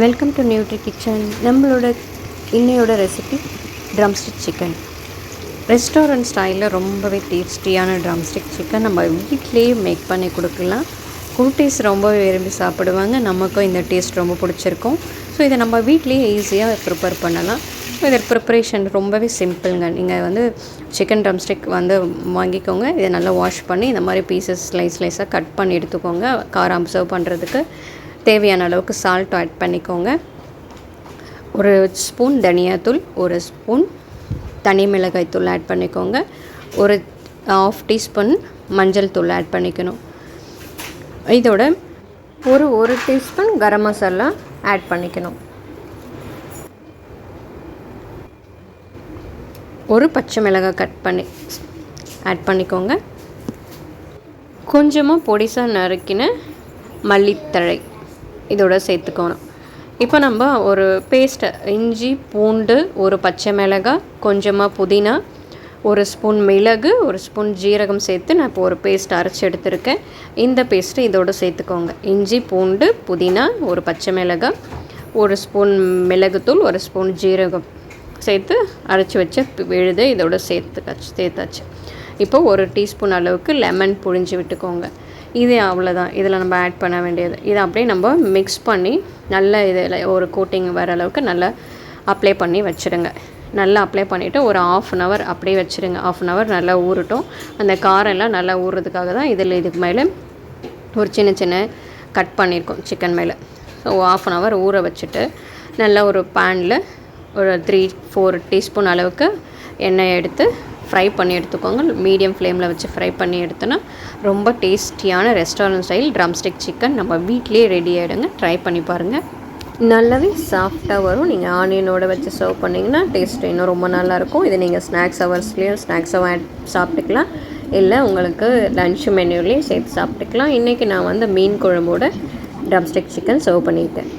Welcome to nutri kitchen. நம்மளோட இன்னையோட recipe drumstick chicken. Restaurant ஸ்டைலில் ரொம்பவே டேஸ்டியான ட்ரம்ஸ்டிக் சிக்கன் நம்ம வீட்லேயே மேக் பண்ணி கொடுக்கலாம். குட்டீஸ் ரொம்பவே விரும்பி சாப்பிடுவாங்க. நமக்கும் இந்த டேஸ்ட் ரொம்ப பிடிச்சிருக்கும். ஸோ இதை நம்ம வீட்லேயே ஈஸியாக ப்ரிப்பேர் பண்ணலாம். ஸோ இதோட ப்ரிப்பரேஷன் ரொம்பவே சிம்பிளுங்க. நீங்கள் சிக்கன் ட்ரம்ஸ்டிக் வாங்கிக்கோங்க. இதை நல்லா வாஷ் பண்ணி இந்த மாதிரி பீசஸ் ஸ்லைஸாக கட் பண்ணி எடுத்துக்கோங்க. காரம் சர்வ் பண்ணுறதுக்கு தேவையான அளவுக்கு சால்ட் ஆட் பண்ணிக்கோங்க. ஒரு ஸ்பூன் தனியாத்தூள், ஒரு ஸ்பூன் தனி மிளகாய் தூள் ஆட் பண்ணிக்கோங்க. ஒரு 1/2 டீஸ்பூன் மஞ்சள் தூள் ஆட் பண்ணிக்கணும். இதோட ஒரு டீஸ்பூன் கரம் மசாலா ஆட் பண்ணிக்கணும். ஒரு பச்சை மிளகாய் கட் பண்ணி ஆட் பண்ணிக்கோங்க. கொஞ்சமாக பொடிசாக நறுக்கின மல்லித்தழை இதோட சேர்த்துக்கணும். இப்போ நம்ம ஒரு பேஸ்ட்டை இஞ்சி பூண்டு, ஒரு பச்சை மிளகாய், கொஞ்சமாக புதினா, ஒரு ஸ்பூன் மிளகு, ஒரு ஸ்பூன் ஜீரகம் சேர்த்து நான் இப்போ ஒரு பேஸ்ட் அரைச்சி எடுத்துருக்கேன். இந்த பேஸ்ட்டு இதோடு சேர்த்துக்கோங்க. இஞ்சி பூண்டு புதினா, ஒரு பச்சை மிளகாய், ஒரு ஸ்பூன் மிளகுத்தூள், ஒரு ஸ்பூன் ஜீரகம் சேர்த்து அரைச்சி வச்ச விழுது இதோட சேர்த்தாச்சு. இப்போ ஒரு டீஸ்பூன் அளவுக்கு லெமன் புழிஞ்சு விட்டுக்கோங்க. இது அவ்வளோதான். இதில் நம்ம ஆட் பண்ண வேண்டியது. இதை அப்படியே நம்ம மிக்ஸ் பண்ணி நல்லா இதில் ஒரு கோட்டிங் வர அளவுக்கு நல்லா அப்ளை பண்ணி வச்சுடுங்க. நல்லா அப்ளை பண்ணிவிட்டு ஒரு 1/2 அன் ஹவர் அப்படியே வச்சுடுங்க. 1/2 அன் ஹவர் நல்லா ஊறட்டும். அந்த காரம் எல்லாம் நல்லா ஊறுறதுக்காக தான் இதுக்கு மேலே ஒரு சின்ன கட் பண்ணியிருக்கோம் சிக்கன் மேலே. ஸோ 1/2 அன் ஹவர் ஊற வச்சுட்டு நல்லா ஒரு பேனில் ஒரு 3-4 டீஸ்பூன் அளவுக்கு எண்ணெய் எடுத்து ஃப்ரை பண்ணி எடுத்துக்கோங்க. மீடியம் ஃப்ளேமில் வச்சு ஃப்ரை பண்ணி எடுத்தோன்னா ரொம்ப டேஸ்டியான ரெஸ்டாரண்ட் ஸ்டைல் ட்ரம்ஸ்டிக் சிக்கன் நம்ம வீட்லேயே ரெடி ஆகிடுங்க. ட்ரை பண்ணி பாருங்கள். நல்லாவே சாஃப்டாக வரும். நீங்கள் ஆனியனோடு வச்சு சர்வ் பண்ணிங்கன்னா டேஸ்ட் இன்னும் ரொம்ப நல்லாயிருக்கும். இதை நீங்கள் ஸ்நாக்ஸ் ஹவர்ஸ்லேயும் சாப்பிட்டுக்கலாம். இல்லை உங்களுக்கு லன்ச் மெனுலேயும் சேர்த்து சாப்பிட்டுக்கலாம். இன்றைக்கி நான் மீன் குழம்போட ட்ரம்ஸ்டிக் சிக்கன் சர்வ் பண்ணியிருக்கேன்.